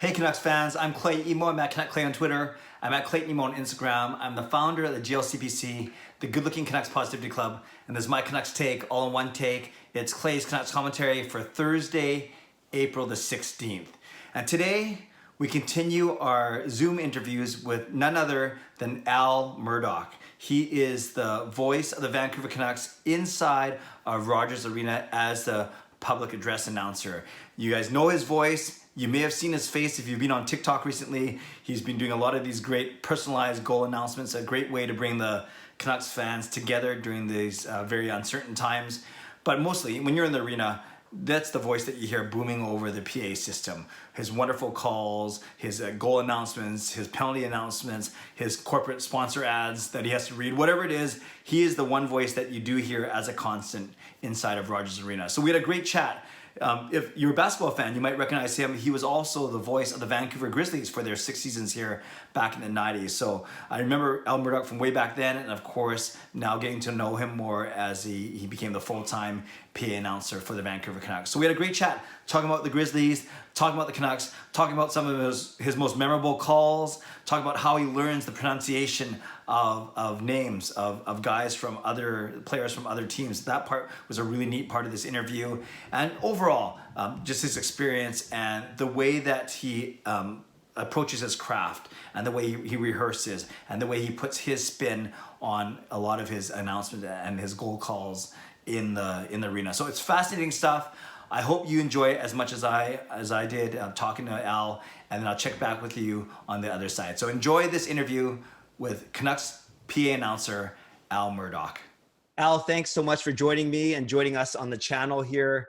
Hey Canucks fans, I'm Clay Emo. I'm at Canuck Clay on Twitter. I'm at Clayton Emo on Instagram. I'm the founder of the GLCPC, the Good Looking Canucks Positivity Club, and this is my Canucks take, all in one take. It's Clay's Canucks commentary for Thursday, April the 16th. And today, we continue our Zoom interviews with none other than Al Murdoch. He is the voice of the Vancouver Canucks inside of Rogers Arena as the public address announcer. You guys know his voice. You may have seen his face if you've been on TikTok recently. He's been doing a lot of these great personalized goal announcements, a great way to bring the Canucks fans together during these very uncertain times. But mostly, when you're in the arena, that's the voice that you hear booming over the PA system. His wonderful calls, his goal announcements, his penalty announcements, his corporate sponsor ads that he has to read, whatever it is, he is the one voice that you do hear as a constant inside of Rogers Arena. So we had a great chat. If you're a basketball fan, you might recognize him. He was also the voice of the Vancouver Grizzlies for their 6 seasons here back in the 90s. So I remember Al Murdoch from way back then, and of course, now getting to know him more as he became the full-time PA announcer for the Vancouver Canucks. So we had a great chat talking about the Grizzlies, talking about the Canucks, talking about some of his most memorable calls, talking about how he learns the pronunciation of names of guys from players from other teams. That part was a really neat part of this interview. And overall, just his experience and the way that he approaches his craft and the way he rehearses and the way he puts his spin on a lot of his announcements and his goal calls in the arena. So it's fascinating stuff. I hope you enjoy it as much as I did talking to Al, and then I'll check back with you on the other side. So enjoy this interview with Canucks PA announcer Al Murdoch. Al, thanks so much for joining me and joining us on the channel here.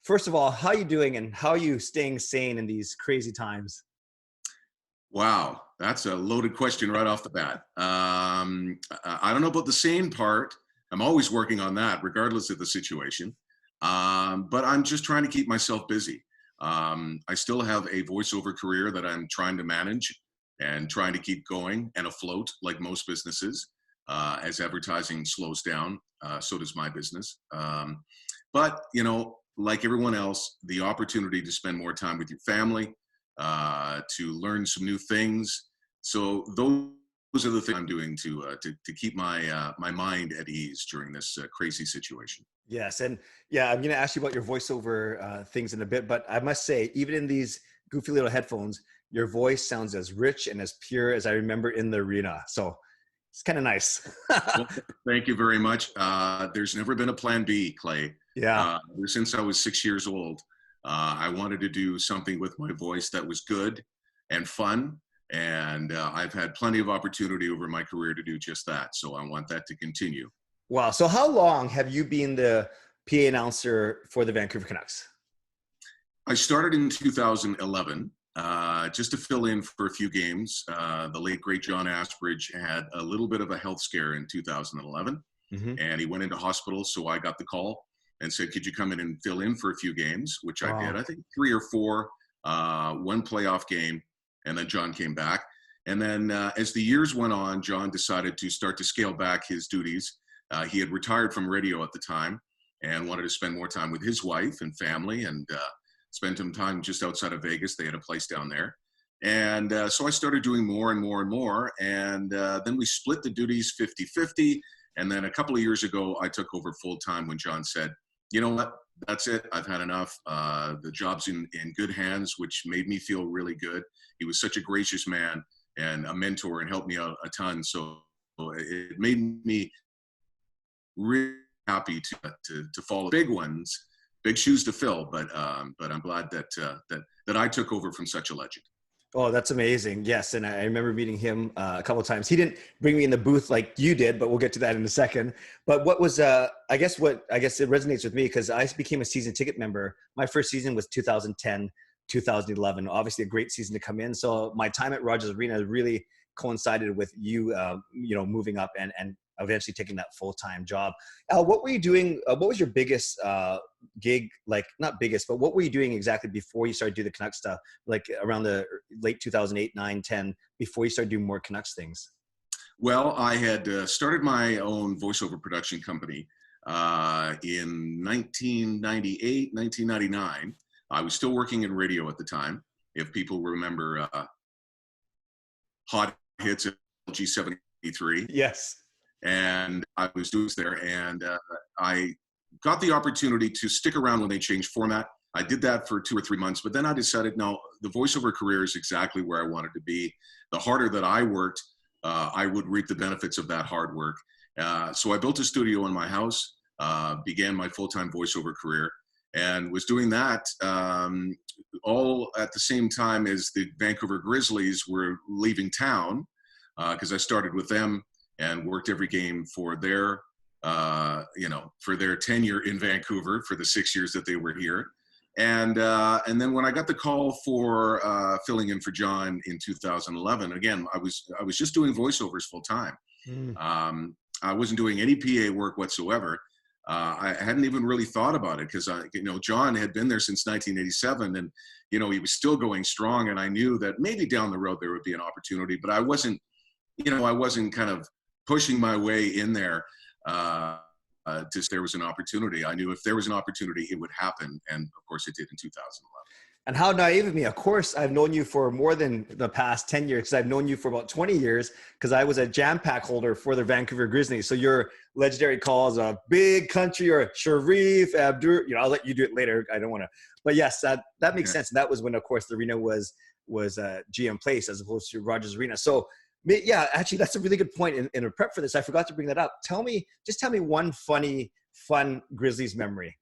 First of all, how are you doing and how are you staying sane in these crazy times? Wow, that's a loaded question right off the bat. I don't know about the sane part. I'm always working on that, regardless of the situation. But I'm just trying to keep myself busy. I still have a voiceover career that I'm trying to manage and trying to keep going and afloat like most businesses. As advertising slows down, so does my business. But, you know, like everyone else, the opportunity to spend more time with your family, to learn some new things. So those are the things I'm doing to keep my my mind at ease during this crazy situation. Yes, and yeah, I'm going to ask you about your voiceover things in a bit, but I must say, even in these goofy little headphones, your voice sounds as rich and as pure as I remember in the arena. So it's kind of nice. Well, thank you very much. There's never been a plan B, Clay. Yeah. Ever since I was 6 years old, I wanted to do something with my voice that was good and fun. And I've had plenty of opportunity over my career to do just that. So I want that to continue. Wow. So how long have you been the PA announcer for the Vancouver Canucks? I started in 2011, just to fill in for a few games. The late, great John Asbridge had a little bit of a health scare in 2011, and he went into hospital. So I got the call and said, could you come in and fill in for a few games, which I did. I think 3 or 4, one playoff game, and then John came back. And then as the years went on, John decided to start to scale back his duties. He had retired from radio at the time and wanted to spend more time with his wife and family and spend some time just outside of Vegas. They had a place down there. And so I started doing more and more and more. And then we split the duties 50-50. And then a couple of years ago, I took over full time when John said, you know what, that's it. I've had enough. The job's in good hands, which made me feel really good. He was such a gracious man and a mentor and helped me out a ton. So it made me really happy to follow big ones, big shoes to fill. But I'm glad that I took over from such a legend. Oh, that's amazing. Yes. And I remember meeting him a couple of times. He didn't bring me in the booth like you did, but we'll get to that in a second. But what was, I guess it resonates with me because I became a season ticket member. My first season was 2010, 2011, obviously a great season to come in. So my time at Rogers Arena really coincided with you, moving up and eventually taking that full-time job. Al, what were you doing? What was your biggest gig? Like not biggest, but what were you doing exactly before you started doing the Canucks stuff? Like around the late 2008, 9, 10, before you started doing more Canucks things? Well, I had started my own voiceover production company in 1998, 1999. I was still working in radio at the time. if people remember Hot Hits at LG73. Yes. And I was doing there, and I got the opportunity to stick around when they changed format. I did that for 2 or 3 months, but then I decided, no, the voiceover career is exactly where I wanted to be. The harder that I worked, I would reap the benefits of that hard work. So I built a studio in my house, began my full-time voiceover career, and was doing that all at the same time as the Vancouver Grizzlies were leaving town, because I started with them and worked every game for their, for their tenure in Vancouver for the 6 years that they were here. And then when I got the call for filling in for John in 2011, again, I was just doing voiceovers full time. I wasn't doing any PA work whatsoever. I hadn't even really thought about it because John had been there since 1987, and he was still going strong. And I knew that maybe down the road there would be an opportunity, but I wasn't kind of pushing my way in there. There was an opportunity. I knew if there was an opportunity, it would happen. And of course it did in 2011. And how naive of me. Of course, I've known you for more than the past 10 years because I've known you for about 20 years because I was a jam pack holder for the Vancouver Grizzlies. So your legendary calls a big country or Sharif, Abdur, I'll let you do it later. I don't want to, but yes, that makes sense. And that was when, of course, the arena was GM Place as opposed to Rogers Arena. So yeah, actually, that's a really good point. In a prep for this, I forgot to bring that up. Tell me one funny, fun Grizzlies memory.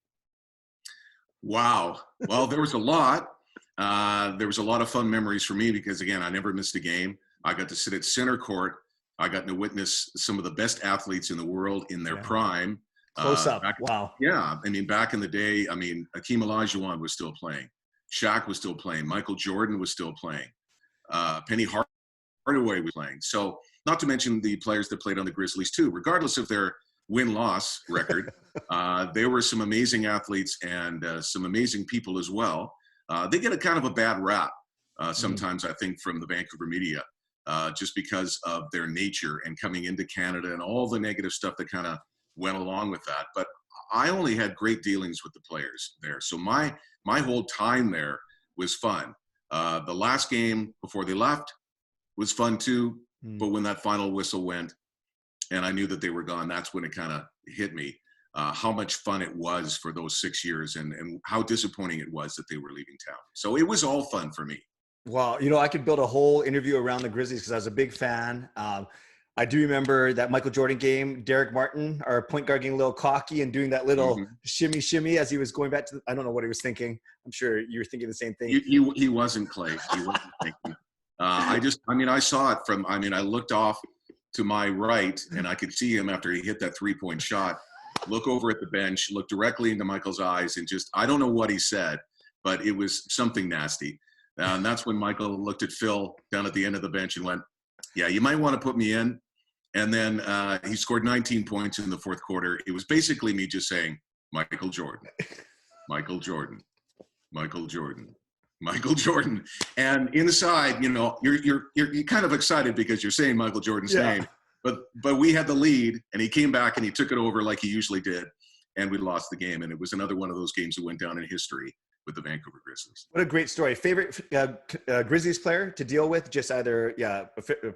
Wow. Well, there was a lot. There was a lot of fun memories for me because, again, I never missed a game. I got to sit at center court. I got to witness some of the best athletes in the world in their prime. Close up. Wow. Yeah. I mean, back in the day, Hakeem Olajuwon was still playing. Shaq was still playing. Michael Jordan was still playing. Penny Hardaway was playing. So not to mention the players that played on the Grizzlies too, regardless of their win-loss record. There were some amazing athletes and some amazing people as well. They get a kind of a bad rap sometimes, I think, from the Vancouver media, just because of their nature and coming into Canada and all the negative stuff that kind of went along with that. But I only had great dealings with the players there. So my whole time there was fun. The last game before they left was fun too, but when that final whistle went and I knew that they were gone, that's when it kind of hit me, how much fun it was for those 6 years and how disappointing it was that they were leaving town. So it was all fun for me. Well, I could build a whole interview around the Grizzlies because I was a big fan. I do remember that Michael Jordan game, Derek Martin, our point guard, getting a little cocky and doing that little shimmy as he was going back to, I don't know what he was thinking. I'm sure you were thinking the same thing. He wasn't, Clay. He wasn't thinking. I saw it from, I looked off to my right and I could see him after he hit that 3-point shot, look over at the bench, look directly into Michael's eyes and just, I don't know what he said, but it was something nasty. And that's when Michael looked at Phil down at the end of the bench and went, yeah, you might want to put me in. And then he scored 19 points in the fourth quarter. It was basically me just saying, Michael Jordan, Michael Jordan, Michael Jordan, Michael Jordan. And inside, you're kind of excited because you're saying Michael Jordan's name. But we had the lead, and he came back and he took it over like he usually did, and we lost the game. And it was another one of those games that went down in history with the Vancouver Grizzlies. What a great story. Favorite Grizzlies player to deal with, just either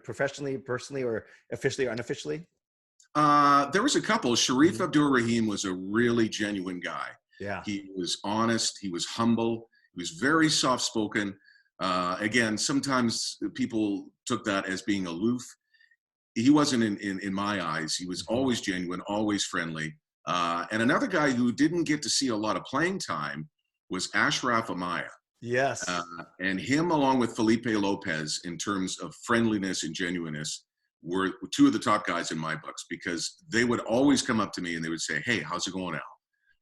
professionally, personally, or officially or unofficially? There was a couple. Sharif Abdur-Rahim was a really genuine guy. Yeah. He was honest. He was humble. He was very soft-spoken. Again, sometimes people took that as being aloof. He wasn't in my eyes. He was always genuine, always friendly. And another guy who didn't get to see a lot of playing time was Ashraf Amaya. Yes. And him, along with Felipe Lopez, in terms of friendliness and genuineness, were two of the top guys in my books because they would always come up to me and they would say, hey, how's it going,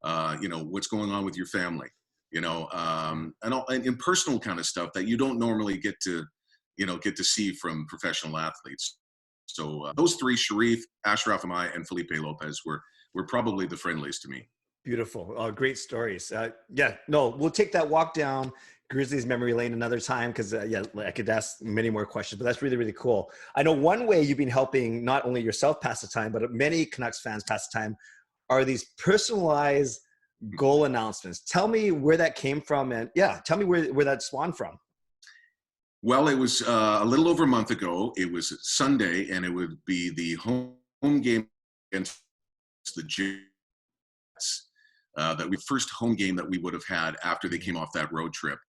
Al? What's going on with your family? And personal kind of stuff that you don't normally get to see from professional athletes. So those three, Sharif, Ashraf Amaya, and Felipe Lopez, were probably the friendliest to me. Beautiful. Great stories. We'll take that walk down Grizzlies memory lane another time because, I could ask many more questions, but that's really, really cool. I know one way you've been helping not only yourself pass the time, but many Canucks fans pass the time are these personalized goal announcements. Tell me where that came from and, tell me where that spawned from. Well, it was a little over a month ago. It was Sunday, and it would be the home game against the Jets. That we first home game that we would have had after they came off that road trip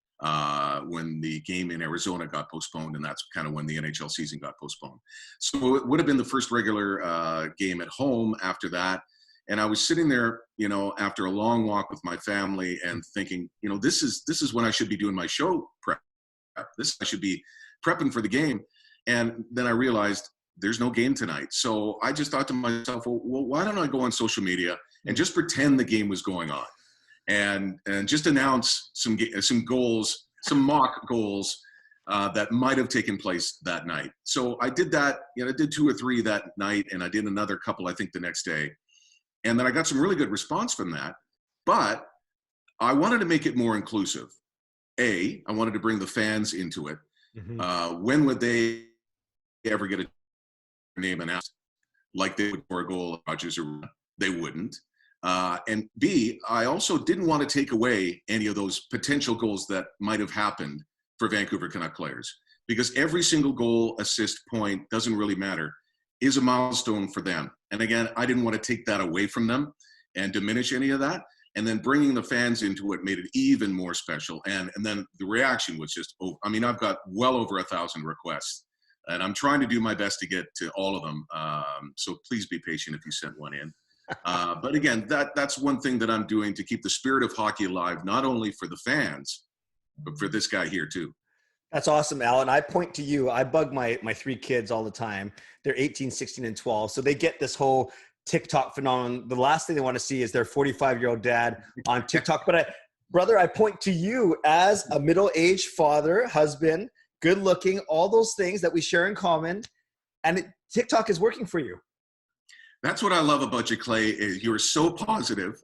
when the game in Arizona got postponed, and that's kind of when the NHL season got postponed. So it would have been the first regular game at home after that. And I was sitting there, after a long walk with my family and thinking, this is when I should be doing my show prep. I should be prepping for the game. And then I realized there's no game tonight. So I just thought to myself, well, why don't I go on social media and just pretend the game was going on and just announce some goals, some mock goals that might have taken place that night. So I did that, I did 2 or 3 that night, and I did another couple, I think, the next day. And then I got some really good response from that. But I wanted to make it more inclusive. I wanted to bring the fans into it. Mm-hmm. When would they ever get a name announced like they would for a goal of Rogers? Or they wouldn't. And B, I also didn't want to take away any of those potential goals that might have happened for Vancouver Canuck players, because every single goal, assist, point, doesn't really matter, is a milestone for them. And again, I didn't want to take that away from them and diminish any of that. And then bringing the fans into it made it even more special. And then the reaction was just, I've got well over 1,000 requests, and I'm trying to do my best to get to all of them. So please be patient if you sent one in. But again, that's one thing that I'm doing to keep the spirit of hockey alive, not only for the fans, but for this guy here too. That's awesome, Alan. I point to you. I bug my 3 kids all the time. They're 18, 16, and 12. So they get this whole TikTok phenomenon. The last thing they want to see is their 45-year-old dad on TikTok. But I point to you as a middle-aged father, husband, good-looking, all those things that we share in common. And TikTok is working for you. That's what I love about you, Clay, is you're so positive.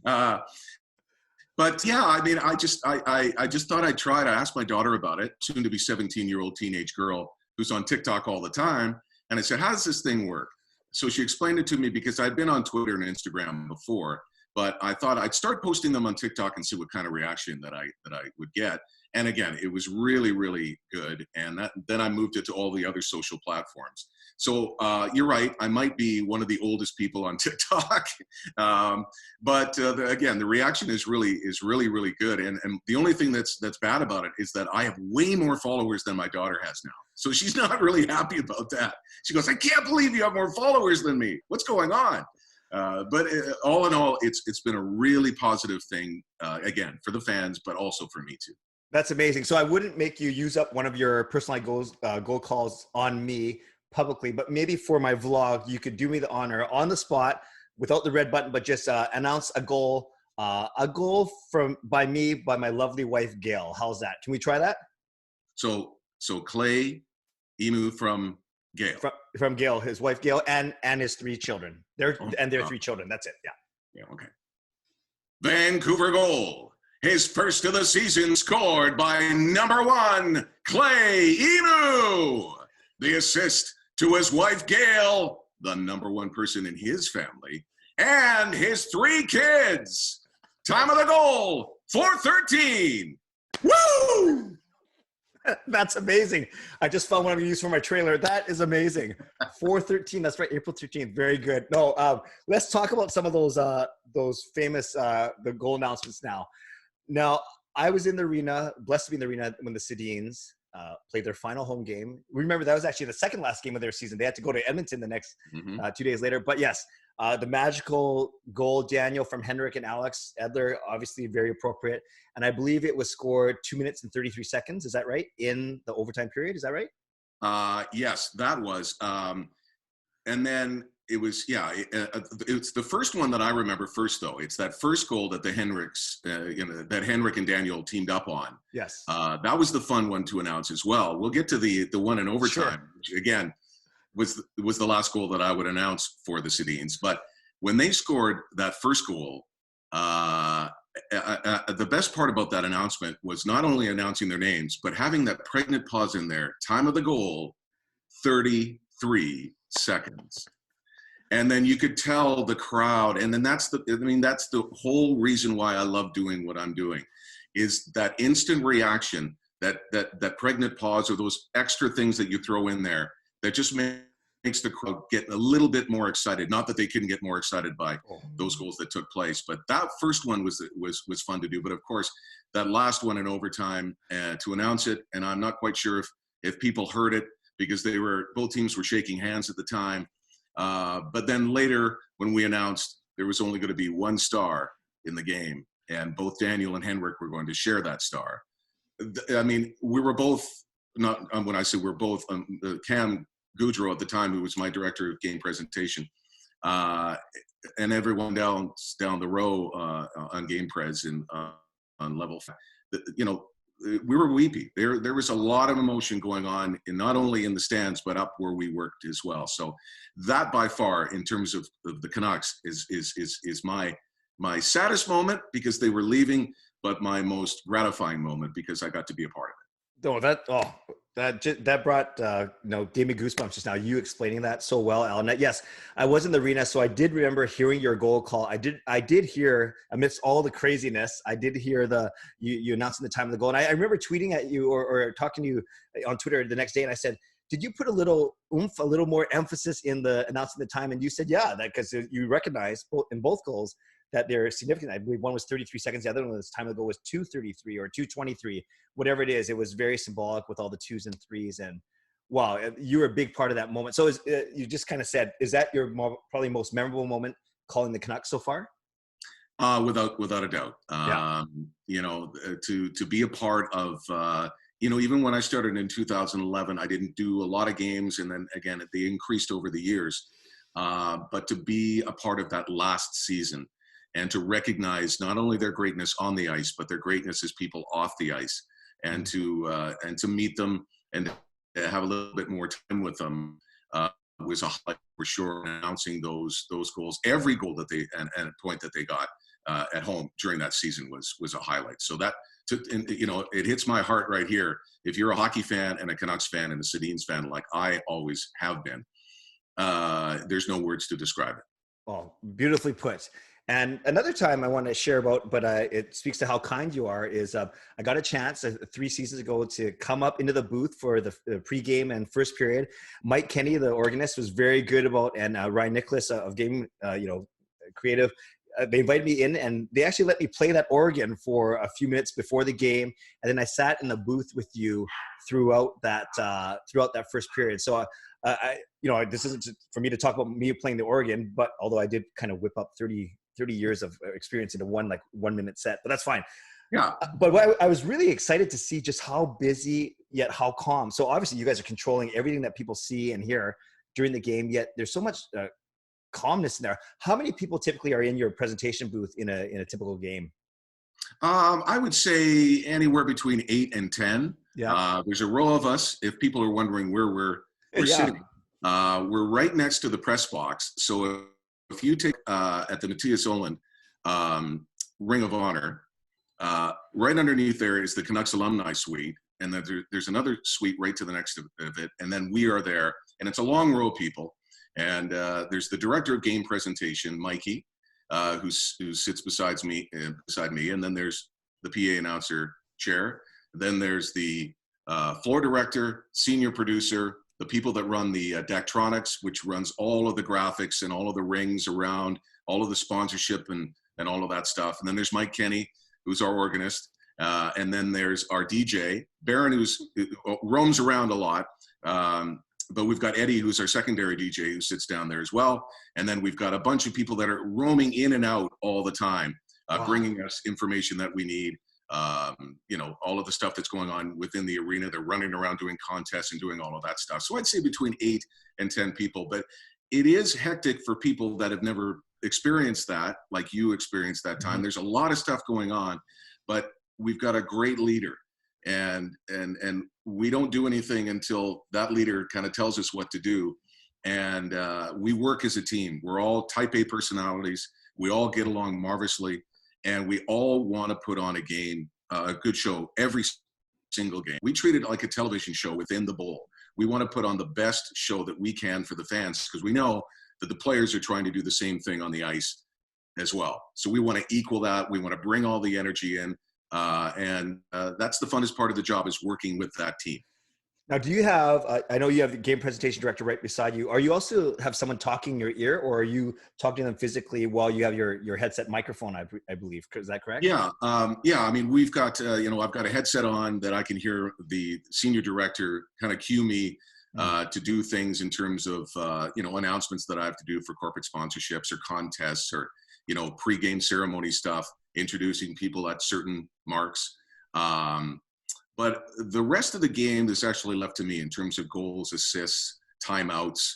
But yeah, I just thought I'd try to ask my daughter about it, soon to be 17-year-old teenage girl who's on TikTok all the time. And I said, how does this thing work? So she explained it to me, because I'd been on Twitter and Instagram before, but I thought I'd start posting them on TikTok and see what kind of reaction that I would get. And again, it was really, really good. And then I moved it to all the other social platforms. So you're right, I might be one of the oldest people on TikTok. But again, the reaction is really, really good. And the only thing that's bad about it is that I have way more followers than my daughter has now. So she's not really happy about that. She goes, I can't believe you have more followers than me. What's going on? But all in all, it's been a really positive thing, again, for the fans, but also for me too. That's amazing. So I wouldn't make you use up one of your personalized goal calls on me publicly, but maybe for my vlog, you could do me the honor on the spot without the red button, but just announce a goal by me, by my lovely wife, Gail. How's that? Can we try that? So Clay Emu from Gail. From Gail, his wife Gail, and his 3 children. Their 3 children. That's it. Yeah. Yeah. Okay. Vancouver goal. His first of the season, scored by number 1, Clay Emu. The assist to his wife Gail, the number 1 person in his family, and his 3 kids. Time of the goal, 4:13. Woo! That's amazing. I just found one I'm going to use for my trailer. That is amazing. 4:13. That's right. April 13th. Very good. No, let's talk about some of those famous the goal announcements now. Now, I was in the arena, blessed to be in the arena when the Sedins played their final home game. Remember, that was actually the second last game of their season. They had to go to Edmonton the next 2 days later. But yes, the magical goal, Daniel, from Henrik and Alex Edler, obviously very appropriate. And I believe it was scored 2 minutes and 33 seconds. Is that right? In the overtime period. Is that right? Yes, that was. And then it was, it's the first one that I remember first, though. It's that first goal that the Henriks, that Henrik and Daniel teamed up on. Yes. That was the fun one to announce as well. We'll get to the one in overtime, which again was the last goal that I would announce for the Sedins. But when they scored that first goal, the best part about that announcement was not only announcing their names, but having that pregnant pause in there. Time of the goal, 33 seconds. And then you could tell the crowd, and then that's the whole reason why I love doing what I'm doing, is that instant reaction that pregnant pause, or those extra things that you throw in there that just makes the crowd get a little bit more excited. Not that they couldn't get more excited by those goals that took place, but that first one was fun to do. But of course, that last one in overtime, to announce it, and I'm not quite sure if people heard it, because both teams were shaking hands at the time. But then later, when we announced there was only going to be one star in the game, and both Daniel and Henrik were going to share that star. I mean, we were both, not when I say we're both, Cam Goudreau at the time, who was my director of game presentation, and everyone down the row on game pres and on level, you know, we were weepy. There was a lot of emotion going on, not only in the stands but up where we worked as well. So that by far, in terms of the Canucks, is my saddest moment because they were leaving, but my most gratifying moment because I got to be a part of it. That brought gave me goosebumps just now. You explaining that so well, Alan. Yes, I was in the arena, so I did remember hearing your goal call. I did hear, amidst all the craziness, I did hear you announcing the time of the goal, and I remember tweeting at you or talking to you on Twitter the next day, and I said, did you put a little oomph, a little more emphasis in the announcing the time? And you said, yeah, that because you recognize in both goals that they're significant. I believe one was 33 seconds. The other one this time ago was 2:33 or 2:23, whatever it is. It was very symbolic with all the 2s and 3s. And wow, you were a big part of that moment. So you just kind of said, is that your probably most memorable moment calling the Canucks so far? Without a doubt. You know, to be a part of, you know, even when I started in 2011, I didn't do a lot of games. And then again, they increased over the years. But to be a part of that last season, and to recognize not only their greatness on the ice, but their greatness as people off the ice, and to meet them and have a little bit more time with them was a highlight for sure. Announcing those goals, every goal that they and a point that they got at home during that season was a highlight. So that, you know, it hits my heart right here. If you're a hockey fan and a Canucks fan and a Sedins fan, like I always have been, there's no words to describe it. Oh, beautifully put. And another time I want to share about, but it speaks to how kind you are, is I got a chance 3 seasons ago to come up into the booth for the pregame and first period. Mike Kenny, the organist, was very good about, and Ryan Nicholas of Game, Creative, they invited me in, and they actually let me play that organ for a few minutes before the game. And then I sat in the booth with you throughout that first period. So this isn't for me to talk about me playing the organ, but although I did kind of whip up 30 years of experience into one 1 minute set, but that's fine. Yeah. But I was really excited to see just how busy yet how calm. So obviously you guys are controlling everything that people see and hear during the game, yet there's so much calmness in there. How many people typically are in your presentation booth in a typical game? I would say anywhere between 8 and 10. Yeah. There's a row of us. If people are wondering where we're sitting, we're right next to the press box. So if you take at the Matthias Olin Ring of Honor, right underneath there is the Canucks alumni suite, and then there's another suite right to the next of it, and then we are there, and it's a long row of people. And there's the director of game presentation, Mikey, who sits beside me, and then there's the PA announcer chair. Then there's the floor director, senior producer, the people that run the Daktronics, which runs all of the graphics and all of the rings around, all of the sponsorship and all of that stuff. And then there's Mike Kenny, who's our organist. And then there's our DJ, Baron, who roams around a lot. But we've got Eddie, who's our secondary DJ, who sits down there as well. And then we've got a bunch of people that are roaming in and out all the time, bringing us information that we need. All of the stuff that's going on within the arena. They're running around doing contests and doing all of that stuff. So I'd say between 8 and 10 people, but it is hectic for people that have never experienced that, like you experienced that time. There's a lot of stuff going on, but we've got a great leader, and we don't do anything until that leader kind of tells us what to do. And we work as a team. We're all type A personalities. We all get along marvelously. And we all want to put on a game, a good show every single game. We treat it like a television show within the bowl. We want to put on the best show that we can for the fans, because we know that the players are trying to do the same thing on the ice as well. So we want to equal that. We want to bring all the energy in. And that's the funnest part of the job, is working with that team. Now, do you have, I know you have the game presentation director right beside you. Are you also have someone talking in your ear, or are you talking to them physically while you have your headset microphone, I believe? Is that correct? Yeah. Yeah. I mean, we've got, I've got a headset on that I can hear the senior director kind of cue me to do things in terms of, announcements that I have to do for corporate sponsorships or contests or, pre-game ceremony stuff, introducing people at certain marks. But the rest of the game is actually left to me in terms of goals, assists, timeouts,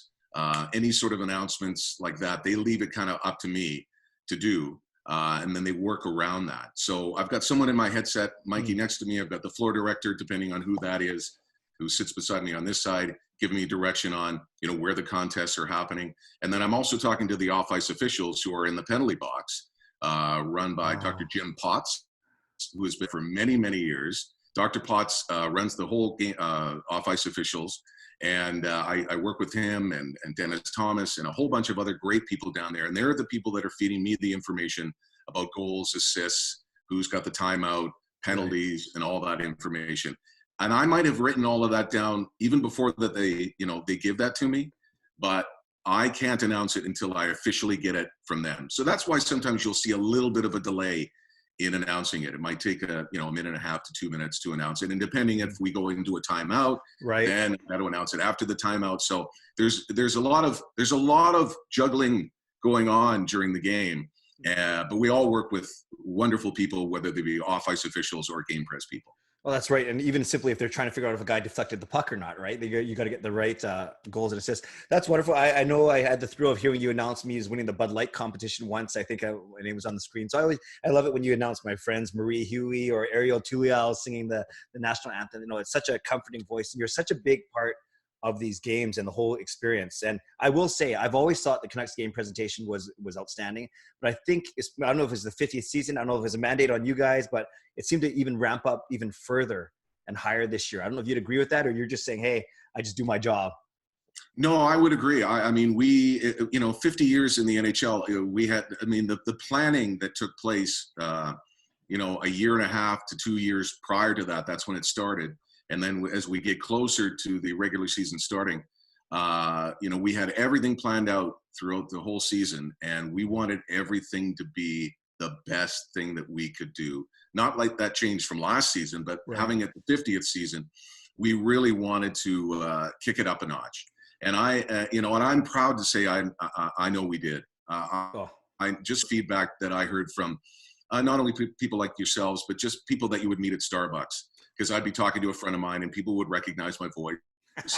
any sort of announcements like that. They leave it kind of up to me to do, and then they work around that. So I've got someone in my headset, Mikey, next to me. I've got the floor director, depending on who that is, who sits beside me on this side, giving me direction on, where the contests are happening. And then I'm also talking to the off-ice officials who are in the penalty box, run by Dr. Jim Potts, who has been for many, many years. Dr. Potts runs the whole game, off-ice officials, and I work with him and Dennis Thomas and a whole bunch of other great people down there. And they're the people that are feeding me the information about goals, assists, who's got the timeout, penalties, and all that information. And I might have written all of that down even before that they give that to me, but I can't announce it until I officially get it from them. So that's why sometimes you'll see a little bit of a delay in announcing it. It might take a minute and a half to 2 minutes to announce it. And depending if we go into a timeout, right, then I got to announce it after the timeout. So there's a lot of juggling going on during the game. But we all work with wonderful people, whether they be off-ice officials or game press people. Well, that's right. And even simply if they're trying to figure out if a guy deflected the puck or not, right? You got to get the right goals and assists. That's wonderful. I know I had the thrill of hearing you announce me as winning the Bud Light competition once. I think my name was on the screen. So I love it when you announce my friends, Marie Huey or Ariel Tulial singing the national anthem. It's such a comforting voice. And you're such a big part of these games and the whole experience. And I will say, I've always thought the Canucks game presentation was outstanding, but I think I don't know if it's the 50th season. I don't know if it's a mandate on you guys, but it seemed to even ramp up even further and higher this year. I don't know if you'd agree with that, or you're just saying, hey, I just do my job. No, I would agree. I mean, 50 years in the NHL, we had, the planning that took place, a year and a half to 2 years prior to that, that's when it started. And then as we get closer to the regular season starting, we had everything planned out throughout the whole season, and we wanted everything to be the best thing that we could do. Not like that changed from last season, but right, having it the 50th season, we really wanted to kick it up a notch. And and I'm proud to say I know we did. I just feedback that I heard from not only people like yourselves, but just people that you would meet at Starbucks. Because I'd be talking to a friend of mine and people would recognize my voice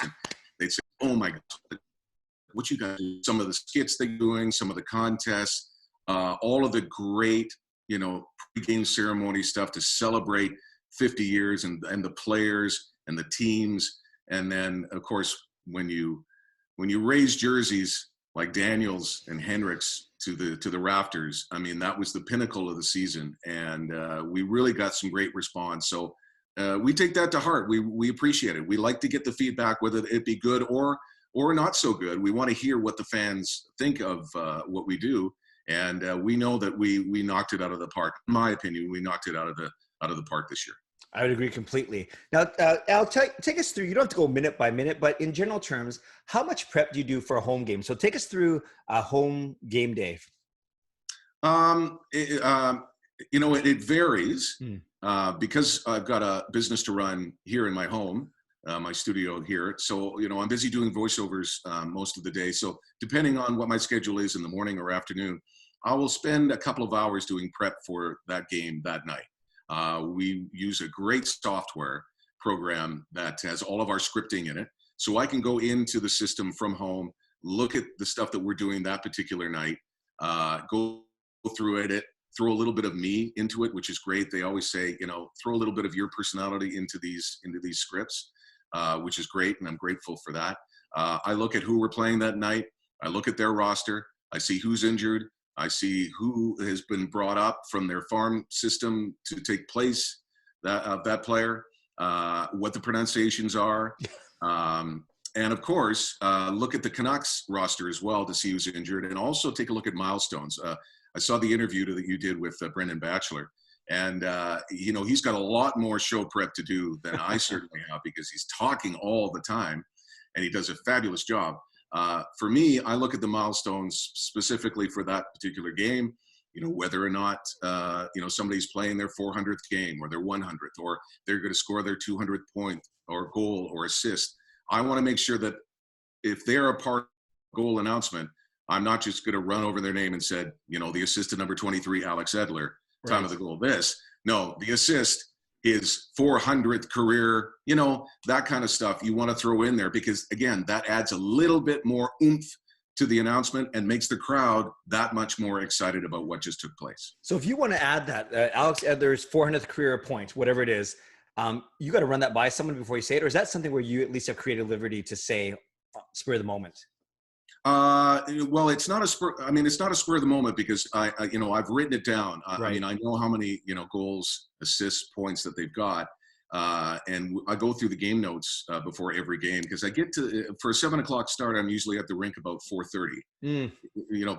and they'd say, oh my God, what you guys do, some of the skits they're doing, some of the contests, all of the great, pre-game ceremony stuff to celebrate 50 years and the players and the teams. And then of course, when you raise jerseys like Daniels and Hendricks to the rafters, that was the pinnacle of the season. And we really got some great response. So we take that to heart. We appreciate it. We like to get the feedback, whether it be good or not so good. We want to hear what the fans think of what we do, and we know that we knocked it out of the park. In my opinion, we knocked it out of the park this year. I would agree completely. Now, Al, take us through. You don't have to go minute by minute, but in general terms, how much prep do you do for a home game? So take us through a home game day. It varies. Because I've got a business to run here in my home, my studio here. So, I'm busy doing voiceovers most of the day. So depending on what my schedule is in the morning or afternoon, I will spend a couple of hours doing prep for that game that night. We use a great software program that has all of our scripting in it. So I can go into the system from home, look at the stuff that we're doing that particular night, go through it, throw a little bit of me into it, which is great. They always say, throw a little bit of your personality into these scripts, which is great. And I'm grateful for that. I look at who we're playing that night. I look at their roster. I see who's injured. I see who has been brought up from their farm system to take place that player, what the pronunciations are. And of course, look at the Canucks roster as well to see who's injured, and also take a look at milestones. I saw the interview that you did with Brendan Batchelor, And, he's got a lot more show prep to do than I certainly have, because he's talking all the time and he does a fabulous job. For me, I look at the milestones specifically for that particular game, whether or not, somebody's playing their 400th game or their 100th, or they're going to score their 200th point or goal or assist. I want to make sure that if they're a part of the goal announcement, I'm not just going to run over their name and said, the assist to number 23, Alex Edler, time of the goal, this. No, the assist is 400th career, that kind of stuff you want to throw in there, because again, that adds a little bit more oomph to the announcement and makes the crowd that much more excited about what just took place. So if you want to add that, Alex Edler's 400th career point, whatever it is, you got to run that by someone before you say it, or is that something where you at least have creative liberty to say spur of the moment? Well, it's not a spur. I mean, it's not a spur of the moment, because I've written it down. Right. I know how many, goals, assists, points that they've got. And I go through the game notes before every game, because I get to, for a 7 o'clock start, I'm usually at the rink about 4:30,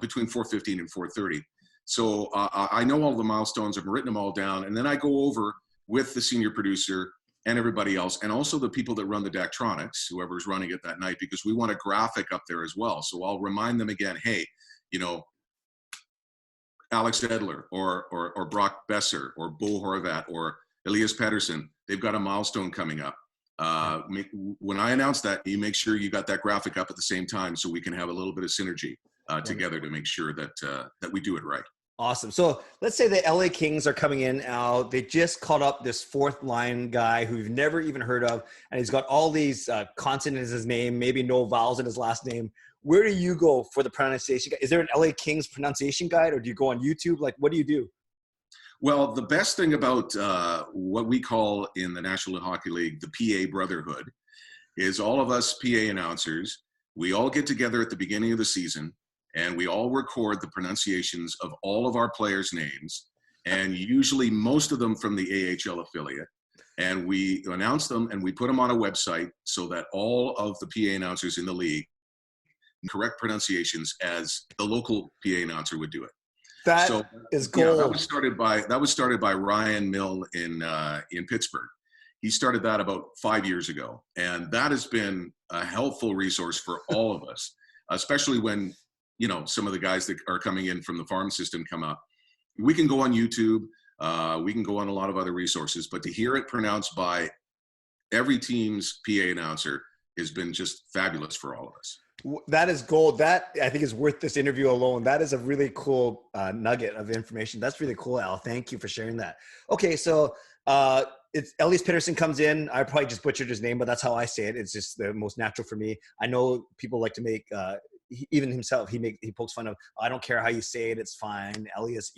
between 4:15 and 4:30. So I know all the milestones. I've written them all down. And then I go over with the senior producer and everybody else, and also the people that run the Daktronics, whoever's running it that night, because we want a graphic up there as well. So I'll remind them again, hey, Alex Edler or Brock Besser or Bo Horvat or Elias Patterson, they've got a milestone coming up. When I announce that, you make sure you got that graphic up at the same time, so we can have a little bit of synergy together to make sure that we do it right. Awesome. So let's say the LA Kings are coming in now. They just called up this fourth line guy who we've never even heard of, and he's got all these consonants in his name, maybe no vowels in his last name. Where do you go for the pronunciation? Is there an LA Kings pronunciation guide, or do you go on YouTube? Like, what do you do? Well, the best thing about what we call in the National Hockey League the PA Brotherhood is all of us PA announcers, we all get together at the beginning of the season, and we all record the pronunciations of all of our players' names, and usually most of them from the AHL affiliate. And we announce them and we put them on a website so that all of the PA announcers in the league correct pronunciations as the local PA announcer would do it. That is gold. Yeah, that was started by Ryan Mill in Pittsburgh. He started that about 5 years ago, and that has been a helpful resource for all of us, especially when some of the guys that are coming in from the farm system come up. We can go on YouTube, we can go on a lot of other resources, but to hear it pronounced by every team's PA announcer has been just fabulous for all of us. That is gold. That, I think, is worth this interview alone. That is a really cool nugget of information. That's really cool, Al. Thank you for sharing that. Okay, so it's Elias Patterson comes in. I probably just butchered his name, but that's how I say it. It's just the most natural for me. I know people like to make even himself. He pokes fun of. I don't care how you say it. It's fine. Elias.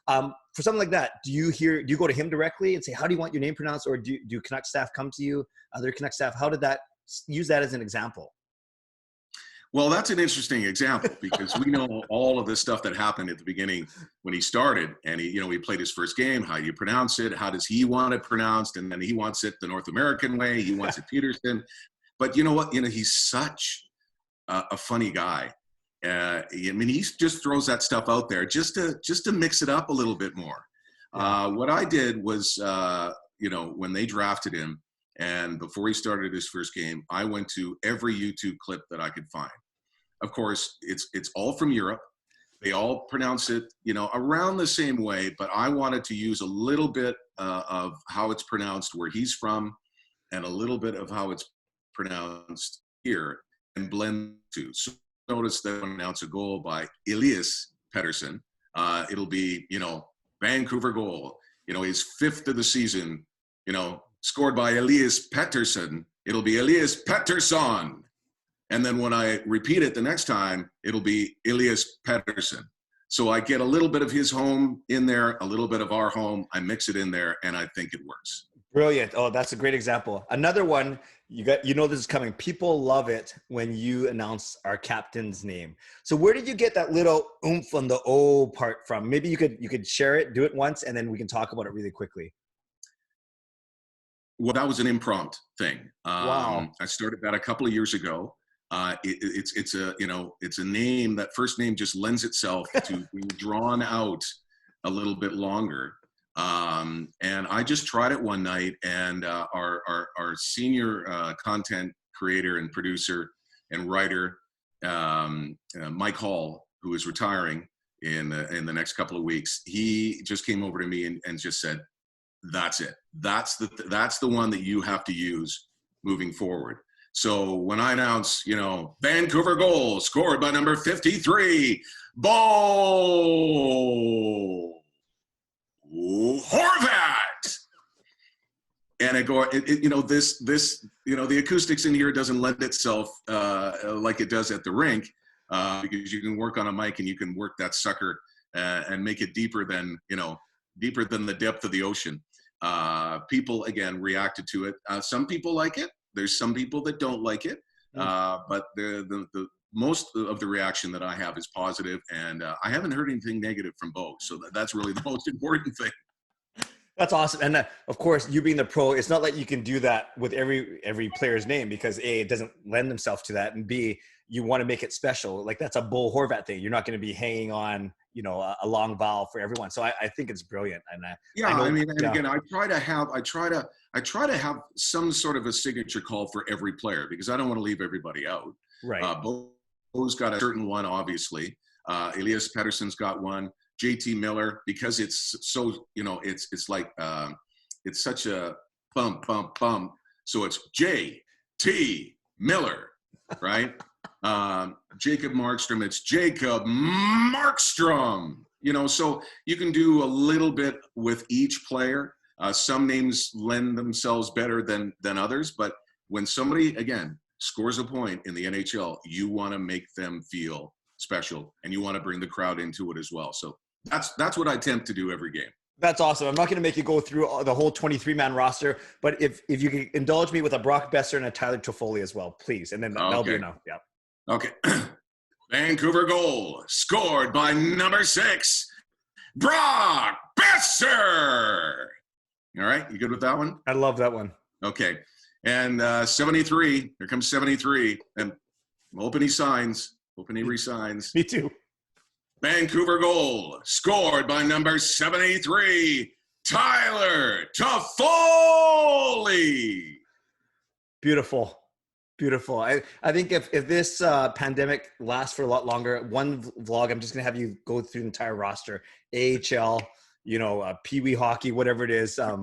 For something like that, do you go to him directly and say, how do you want your name pronounced, or do Canuck staff come to you? Other Canuck staff, how did that? Use that as an example. Well, that's an interesting example, because we know all of the stuff that happened at the beginning when he started, and he played his first game. How you pronounce it? How does he want it pronounced? And then he wants it the North American way. He wants it Peterson. But you know what? He's such a funny guy. He just throws that stuff out there just to mix it up a little bit more. What I did was, when they drafted him, and before he started his first game, I went to every YouTube clip that I could find. Of course, it's all from Europe. They all pronounce it, around the same way, but I wanted to use a little bit of how it's pronounced where he's from, and a little bit of how it's pronounced here, and blend two. So notice that when I announce a goal by Elias Patterson, it'll be, Vancouver goal, his fifth of the season, scored by Elias Patterson, it'll be Elias Patterson. And then when I repeat it the next time, it'll be Elias Patterson. So I get a little bit of his home in there, a little bit of our home. I mix it in there, and I think it works. Brilliant. Oh, that's a great example. Another one, this is coming. People love it when you announce our captain's name. So where did you get that little oomph on the O part from? Maybe you could share it, do it once, and then we can talk about it really quickly. Well, that was an impromptu thing. Wow. I started that a couple of years ago. It's a name, that first name just lends itself to being drawn out a little bit longer. And I just tried it one night, and our senior content creator and producer and writer, Mike Hall, who is retiring in the next couple of weeks, he just came over to me and just said, "That's it. That's the one that you have to use moving forward." So when I announce, Vancouver goal scored by number 53, Bo Horvat, and the acoustics in here doesn't lend itself like it does at the rink, because you can work on a mic and you can work that sucker and make it deeper than the depth of the ocean. People again reacted to it. Some people like it. There's some people that don't like it, but the most of the reaction that I have is positive, and I haven't heard anything negative from Bo. So that's really the most important thing. That's awesome. And of course, you being the pro, it's not like you can do that with every player's name, because A, it doesn't lend themselves to that, and B, you want to make it special. Like that's a Bo Horvat thing. You're not going to be hanging on, a long vowel for everyone. So I think it's brilliant. And again, I try to have some sort of a signature call for every player, because I don't want to leave everybody out. Right. Bo's got a certain one, obviously. Elias Patterson's got one. JT Miller, because it's so, it's like, it's such a bump. So it's JT Miller, right? Jacob Markstrom, it's Jacob Markstrom, so you can do a little bit with each player. Some names lend themselves better than others, but when somebody, again, scores a point in the NHL, you want to make them feel special, and you want to bring the crowd into it as well. So that's what I attempt to do every game. That's awesome. I'm not going to make you go through the whole 23-man roster, but if you can indulge me with a Brock Besser and a Tyler Toffoli as well, please. And then that'll be enough. Yeah. Okay. Vancouver goal scored by number 6, Brock Besser. All right. You good with that one? I love that one. Okay. And 73. Here comes 73. And I'm hoping he signs. Hoping he resigns. Me too. Vancouver goal scored by number 73, Tyler Toffoli. Beautiful. I think if this pandemic lasts for a lot longer, one vlog, I'm just going to have you go through the entire roster, AHL, Pee Wee hockey, whatever it is. I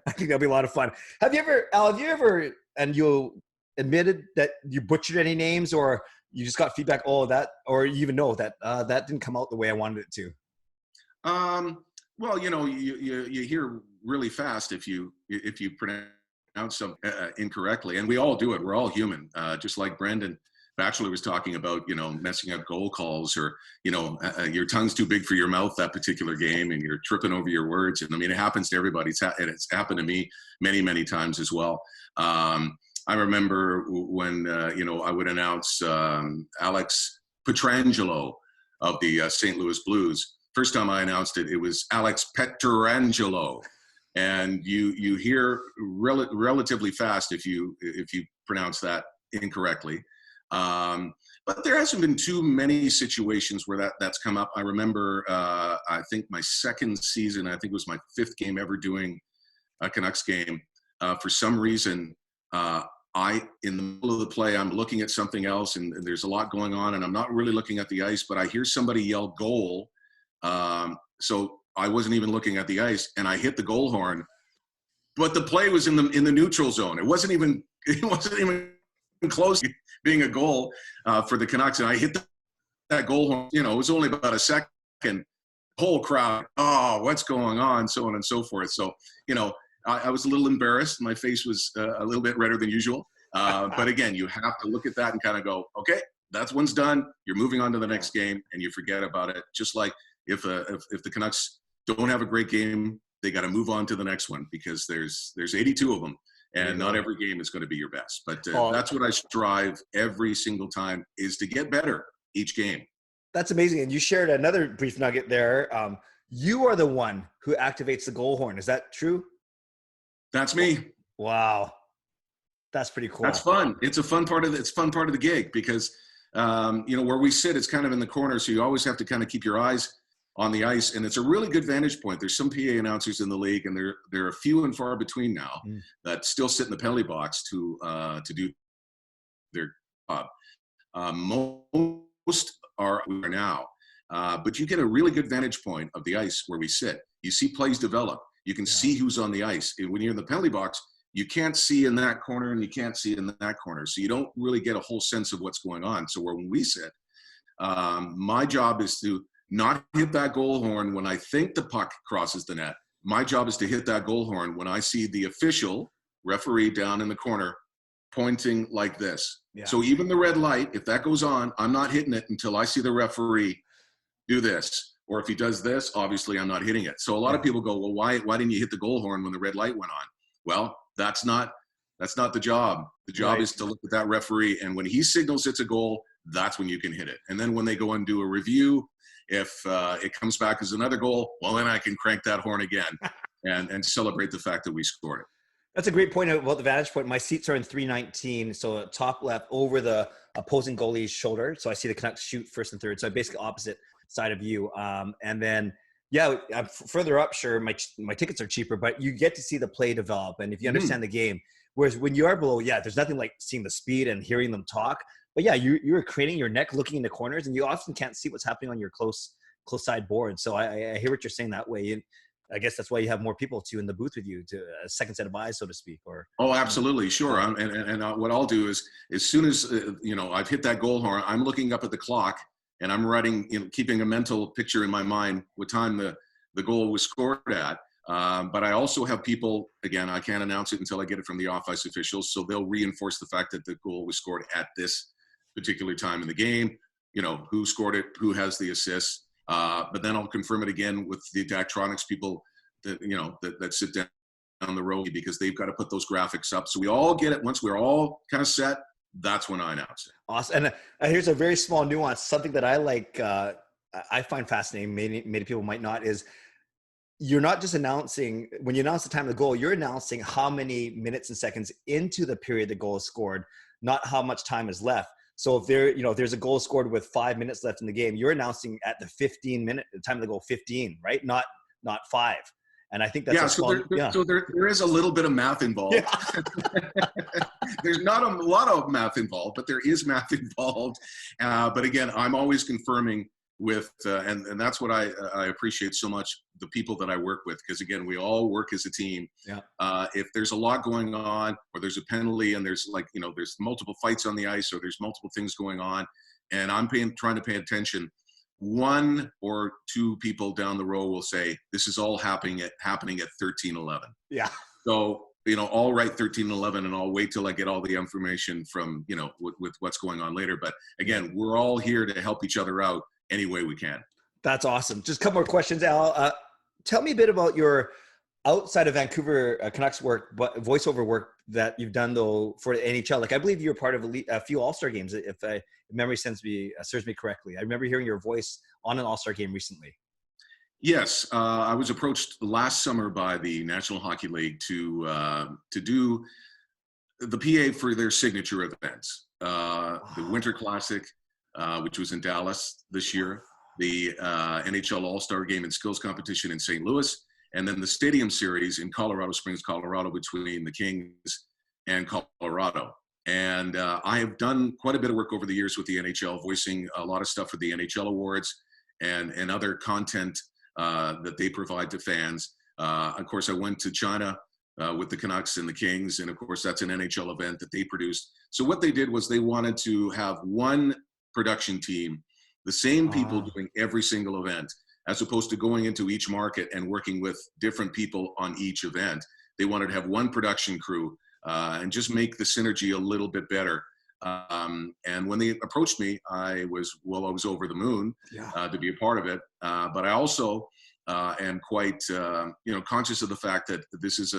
think that'll be a lot of fun. Have you ever, and you admitted that you butchered any names, or you just got feedback, that, or you even know that that didn't come out the way I wanted it to? Well, you hear really fast if you pronounce some incorrectly, and we all do it. We're all human. Just like Brendan Batchelor was talking about, messing up goal calls, or your tongue's too big for your mouth that particular game, and you're tripping over your words. And I mean, it happens to everybody. It's happened to me many times as well. I remember when, I would announce Alex Pietrangelo of the St. Louis Blues. First time I announced it, it was Alex Pietrangelo. And you hear relatively fast if you pronounce that incorrectly. But there hasn't been too many situations where that's come up. I remember, I think my second season, I think it was my 5th game ever doing a Canucks game. For some reason, in the middle of the play, I'm looking at something else, and there's a lot going on, and I'm not really looking at the ice, but I hear somebody yell goal. So I wasn't even looking at the ice, and I hit the goal horn, but the play was in the neutral zone. It wasn't even close to being a goal for the Canucks, and I hit that goal horn. It was only about a second. Whole crowd, what's going on, so on and so forth. So I was a little embarrassed. My face was a little bit redder than usual. But again, you have to look at that and kind of go, okay, that's one's done. You're moving on to the next game, and you forget about it. Just like if the Canucks don't have a great game, they got to move on to the next one, because there's 82 of them, and not every game is going to be your best. But that's what I strive every single time, is to get better each game. That's amazing. And you shared another brief nugget there. You are the one who activates the goal horn. Is that true? That's me. Wow. That's pretty cool. That's fun. It's a fun part of the gig, because, where we sit, it's kind of in the corner. So you always have to kind of keep your eyes on the ice, and it's a really good vantage point. There's some PA announcers in the league, and they're a few and far between now that still sit in the penalty box to do their job. Most are now, but you get a really good vantage point of the ice where we sit. You see plays develop. You can see who's on the ice. And when you're in the penalty box, you can't see in that corner and you can't see in that corner. So you don't really get a whole sense of what's going on. So when we sit, my job is to not hit that goal horn when I think the puck crosses the net. My job is to hit that goal horn when I see the official referee down in the corner pointing like this. Yeah. So even the red light, if that goes on, I'm not hitting it until I see the referee do this. Or if he does this, obviously I'm not hitting it. So a lot of people go, well, why didn't you hit the goal horn when the red light went on? Well, that's not the job. The job is to look at that referee, and when he signals it's a goal, that's when you can hit it. And then when they go and do a review, if it comes back as another goal, well, then I can crank that horn again and celebrate the fact that we scored it. That's a great point about the vantage point. My seats are in 319, so top left over the opposing goalie's shoulder. So I see the Canucks shoot first and third. So I'm basically opposite side of you. And then, I'm further up, sure, my tickets are cheaper, but you get to see the play develop. And if you understand the game, whereas when you are below, there's nothing like seeing the speed and hearing them talk. But you're craning your neck, looking in the corners, and you often can't see what's happening on your close side board. So I hear what you're saying that way. And I guess that's why you have more people too in the booth with you, to a second set of eyes, so to speak. Or absolutely, sure. What I'll do is, as soon as I've hit that goal horn, I'm looking up at the clock and I'm writing, keeping a mental picture in my mind what time the goal was scored at. But I also have people, again, I can't announce it until I get it from the off-ice officials, so they'll reinforce the fact that the goal was scored at this particular time in the game, who scored it, who has the assist. But then I'll confirm it again with the Dactronics people that, that sit down the road, because they've got to put those graphics up. So we all get it. Once we're all kind of set, that's when I announce it. Awesome. And here's a very small nuance, something that I like, I find fascinating, many people might not, is you're not just announcing, when you announce the time of the goal, you're announcing how many minutes and seconds into the period the goal is scored, not how much time is left. So if there's a goal scored with 5 minutes left in the game, you're announcing at the 15-minute time of the goal, 15, right? Not 5. And I think that's so there is a little bit of math involved. Yeah. There's not a lot of math involved, but there is math involved. But again, I'm always confirming with, and that's what I appreciate so much, the people that I work with, because again, we all work as a team. Yeah. If there's a lot going on, or there's a penalty, and there's there's multiple fights on the ice, or there's multiple things going on, and I'm trying to pay attention, one or two people down the row will say, this is all happening at 13:11. Yeah. So, I'll write 13:11, and I'll wait till I get all the information from, with what's going on later. But again, we're all here to help each other out any way we can. That's awesome. Just a couple more questions, Al. Tell me a bit about your outside of Vancouver Canucks work, but voiceover work that you've done though for the NHL. Like I believe you were part of a few All-Star games, if memory serves me correctly. I remember hearing your voice on an All-Star game recently. Yes, I was approached last summer by the National Hockey League to do the PA for their signature events. The Winter Classic, which was in Dallas this year, the NHL All-Star Game and Skills Competition in St. Louis, and then the Stadium Series in Colorado Springs, Colorado, between the Kings and Colorado. And I have done quite a bit of work over the years with the NHL, voicing a lot of stuff for the NHL Awards and other content that they provide to fans. Of course, I went to China with the Canucks and the Kings, and of course, that's an NHL event that they produced. So what they did was they wanted to have one production team, the same people doing every single event, as opposed to going into each market and working with different people on each event. They wanted to have one production crew and just make the synergy a little bit better. And when they approached me, I was over the moon to be a part of it. But I also am quite conscious of the fact that this is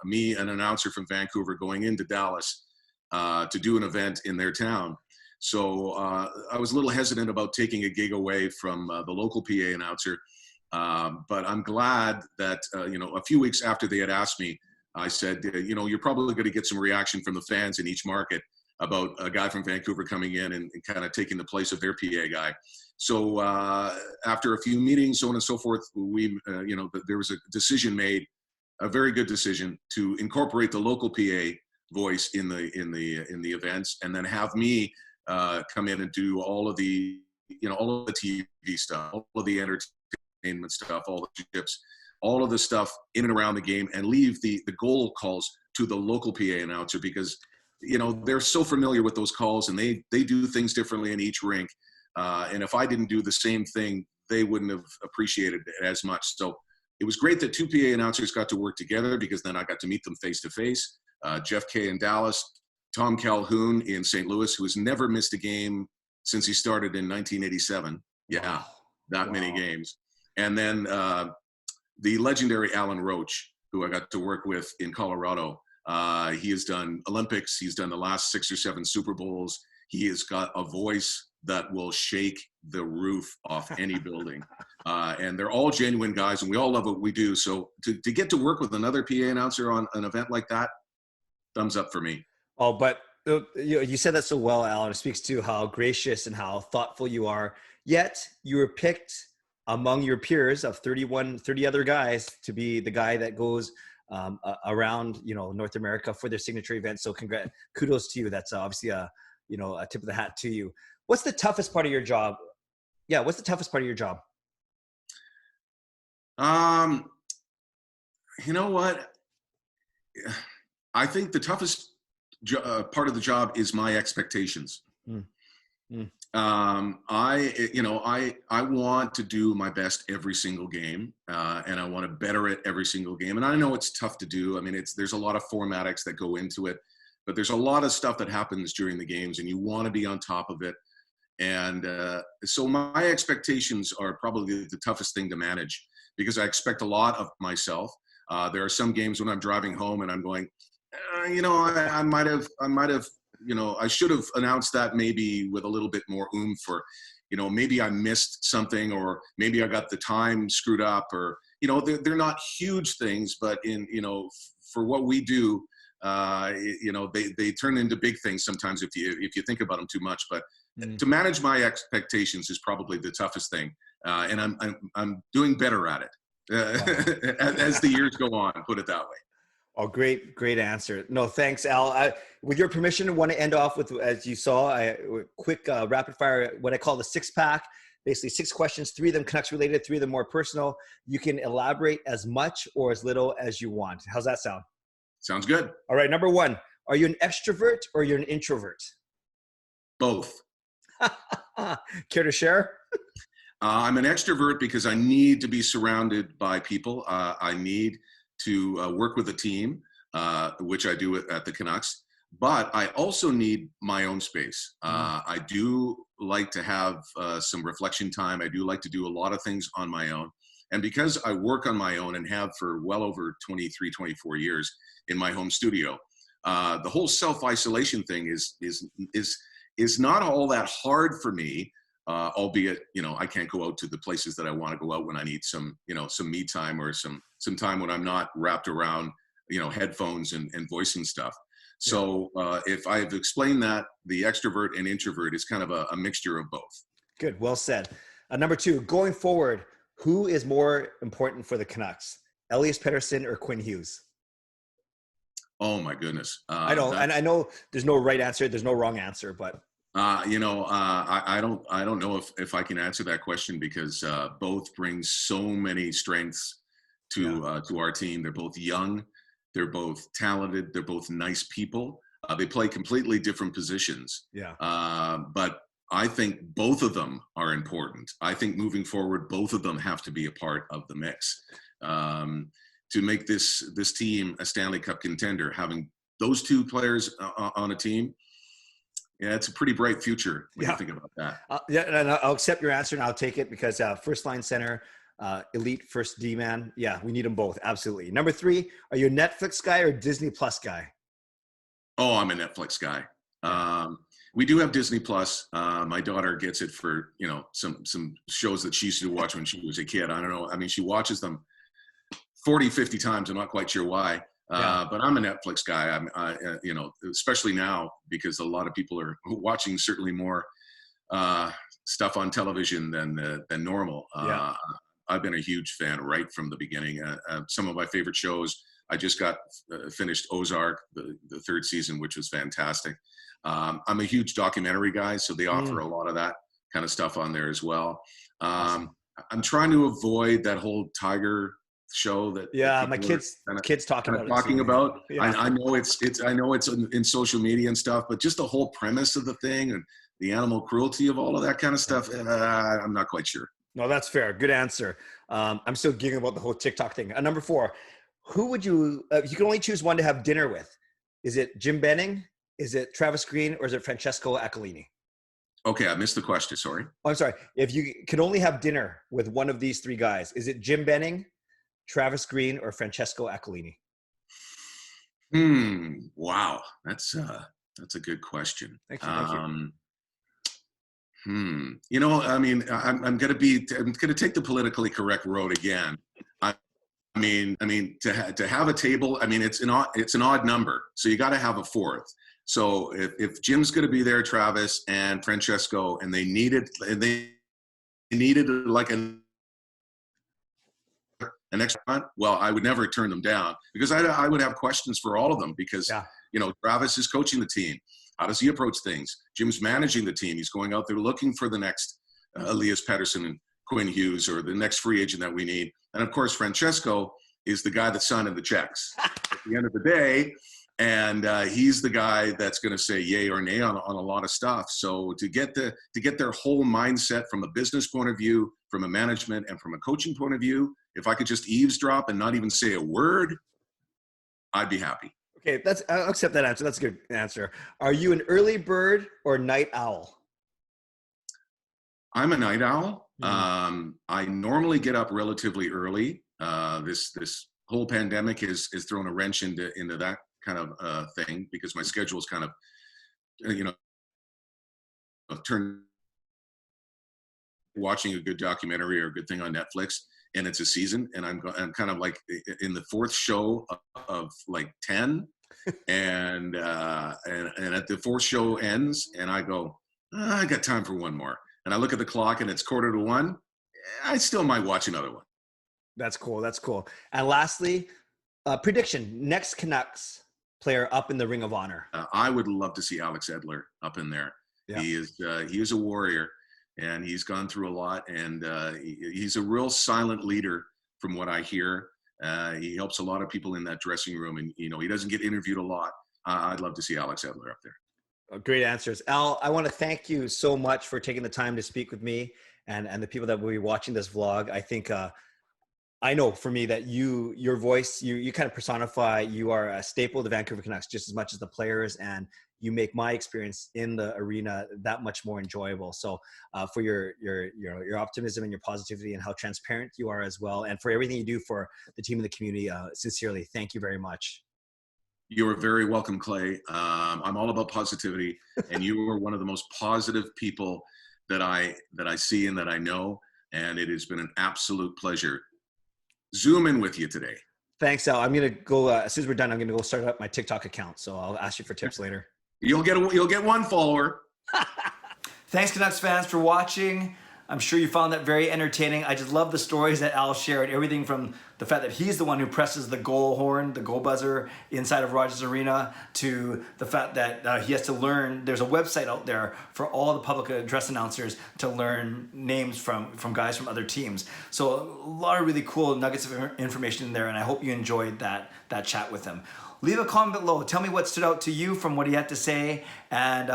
me, an announcer from Vancouver, going into Dallas to do an event in their town. So I was a little hesitant about taking a gig away from the local PA announcer, but I'm glad that a few weeks after they had asked me, I said, you're probably going to get some reaction from the fans in each market. about a guy from Vancouver coming in and kind of taking the place of their PA guy. So after a few meetings, so on and so forth, there was a decision made, a very good decision, to incorporate the local PA voice in the events, and then have me come in and do all of the TV stuff, all of the entertainment stuff, all the chips, all of the stuff in and around the game, and leave the goal calls to the local PA announcer, because they're so familiar with those calls, and they do things differently in each rink. And if I didn't do the same thing, they wouldn't have appreciated it as much. So it was great that two PA announcers got to work together, because then I got to meet them face to face. Jeff Kay in Dallas, Tom Calhoun in St. Louis, who has never missed a game since he started in 1987. Yeah, that many games. And then the legendary Alan Roach, who I got to work with in Colorado. He has done Olympics. He's done the last 6 or 7 Super Bowls. He has got a voice that will shake the roof off any building. And they're all genuine guys, and we all love what we do. So to get to work with another PA announcer on an event like that, thumbs up for me. Oh, but you said that so well, Alan. It speaks to how gracious and how thoughtful you are. Yet you were picked among your peers of 30 other guys to be the guy that goes around, North America for their signature event. So kudos to you. That's obviously a tip of the hat to you. What's the toughest part of your job? Yeah. What's the toughest part of your job? You know what? I think the toughest part of the job is my expectations. I want to do my best every single game, and I want to better it every single game. And I know it's tough to do. I mean, there's a lot of formatics that go into it, but there's a lot of stuff that happens during the games, and you want to be on top of it. And so my expectations are probably the toughest thing to manage, because I expect a lot of myself. There are some games when I'm driving home and I'm going, I might have, I should have announced that maybe with a little bit more oomph, or, maybe I missed something, or maybe I got the time screwed up, or, they're not huge things, but for what we do, they turn into big things sometimes if you think about them too much. But to manage my expectations is probably the toughest thing. And I'm doing better at it as the years go on, put it that way. Oh, great answer. No, thanks, Al. With your permission, I want to end off with, as you saw, a quick rapid fire, what I call the 6-pack. Basically 6 questions, 3 of them Canucks related, 3 of them more personal. You can elaborate as much or as little as you want. How's that sound? Sounds good. All right. Number 1, are you an extrovert or you're an introvert? Both. Care to share? I'm an extrovert because I need to be surrounded by people. I need to work with a team, which I do at the Canucks, but I also need my own space. I do like to have some reflection time. I do like to do a lot of things on my own. And because I work on my own and have for well over 23, 24 years in my home studio, the whole self-isolation thing is not all that hard for me. Albeit, I can't go out to the places that I want to go out when I need some me time, or some time when I'm not wrapped around, headphones and voicing stuff. So if I've explained that, the extrovert and introvert is kind of a mixture of both. Good. Well said. Number 2, going forward, who is more important for the Canucks, Elias Patterson or Quinn Hughes? Oh my goodness. I know. And I know there's no right answer. There's no wrong answer, but I don't know if I can answer that question, because both bring so many strengths to our team. They're both young, they're both talented, they're both nice people. They play completely different positions. But I think both of them are important. I think moving forward, both of them have to be a part of the mix to make this team a Stanley Cup contender. Having those 2 players on a team. Yeah, it's a pretty bright future when you think about that. And I'll accept your answer, and I'll take it, because first line center, elite first D-man. Yeah, we need them both. Absolutely. Number 3, are you a Netflix guy or Disney Plus guy? Oh, I'm a Netflix guy. We do have Disney Plus. My daughter gets it for, some shows that she used to watch when she was a kid. I don't know. I mean, she watches them 40, 50 times. I'm not quite sure why. But I'm a Netflix guy. You know, especially now because a lot of people are watching certainly more stuff on television than normal. I've been a huge fan right from the beginning. Some of my favorite shows. I just got finished Ozark, the third season, which was fantastic. I'm a huge documentary guy, so they offer a lot of that kind of stuff on there as well. Awesome. I'm trying to avoid that whole Tiger show that my kids talking about. Yeah. I know it's in social media and stuff, but just the whole premise of the thing and the animal cruelty of all of that kind of stuff, I'm not quite sure. No, that's fair. Good answer. I'm still giggling about the whole TikTok thing. Number 4, who would you, you can only choose one to have dinner with. Is it Jim Benning? Is it Travis Green? Or is it Francesco Aquilini? Okay, I missed the question. Sorry. Oh, I'm sorry. If you could only have dinner with one of these 3 guys, is it Jim Benning, Travis Green, or Francesco Aquilini? Wow. That's a good question. Thank you. You know, I mean, I'm going to take the politically correct road again. I mean, to have a table, I mean, it's an odd number, so you got to have a 4th. So if Jim's going to be there, Travis and Francesco, and they needed like an extra one, well, I would never turn them down because I would have questions for all of them because, you know, Travis is coaching the team. How does he approach things? Jim's managing the team. He's going out there looking for the next Elias, Patterson, and Quinn, Hughes, or the next free agent that we need. And of course, Francesco is the guy that's signing the checks at the end of the day. And he's the guy that's going to say yay or nay on a lot of stuff. So to get their whole mindset from a business point of view, from a management and from a coaching point of view, if I could just eavesdrop and not even say a word, I'd be happy. Okay, I'll accept that answer. That's a good answer. Are you an early bird or night owl? I'm a night owl. I normally get up relatively early. This whole pandemic has thrown a wrench into that kind of thing because my schedule is kind of, you know, turned watching a good documentary or a good thing on Netflix, and it's a season, and I'm kind of like in the 4th show of like 10, and at the 4th show ends, and I go, I got time for one more, and I look at the clock, and it's 1:45. I still might watch another one. That's cool. And lastly, prediction: next Canucks player up in the Ring of Honor. I would love to see Alex Edler up in there. Yeah. He is a warrior, and he's gone through a lot, and he's a real silent leader from what I hear. He helps a lot of people in that dressing room, and you know, he doesn't get interviewed a lot. I'd love to see Alex Edler up there. Great answers. Al, I want to thank you so much for taking the time to speak with me and the people that will be watching this vlog. I think I know for me that your voice, you kind of personify, you are a staple of the Vancouver Canucks just as much as the players, and you make my experience in the arena that much more enjoyable. So for your optimism and your positivity and how transparent you are as well, and for everything you do for the team and the community, sincerely, thank you very much. You are very welcome, Clay. I'm all about positivity, and you are one of the most positive people that I see and that I know, and it has been an absolute pleasure Zoom in with you today. Thanks, Al. I'm going to go, as soon as we're done, I'm going to go start up my TikTok account. So I'll ask you for tips later. You'll get one follower. Thanks, Canucks fans, for watching. I'm sure you found that very entertaining. I just love the stories that Al shared. Everything from the fact that he's the one who presses the goal horn, the goal buzzer inside of Rogers Arena, to the fact that he has to learn. There's a website out there for all the public address announcers to learn names from guys from other teams. So a lot of really cool nuggets of information in there, and I hope you enjoyed that chat with him. Leave a comment below. Tell me what stood out to you from what he had to say, and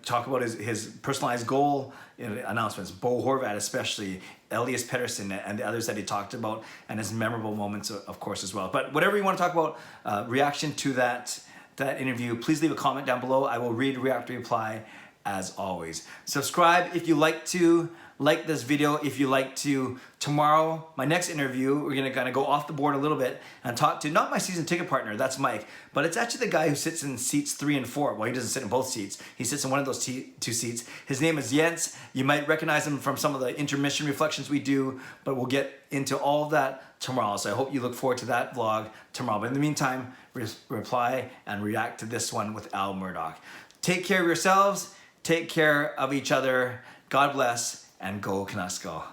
talk about his personalized goal announcements. Bo Horvat especially, Elias Patterson, and the others that he talked about, and his memorable moments, of course, as well. But whatever you want to talk about, reaction to that interview, please leave a comment down below. I will read, react, reply, as always. Subscribe if you like to, like this video if you like to. Tomorrow, my next interview, we're gonna kind of go off the board a little bit and talk to, not my season ticket partner, that's Mike, but it's actually the guy who sits in seats 3 and 4. Well, he doesn't sit in both seats. He sits in one of those two seats. His name is Jens. You might recognize him from some of the intermission reflections we do, but we'll get into all of that tomorrow. So I hope you look forward to that vlog tomorrow. But in the meantime, reply and react to this one with Al Murdoch. Take care of yourselves. Take care of each other. God bless, and go Canucks go.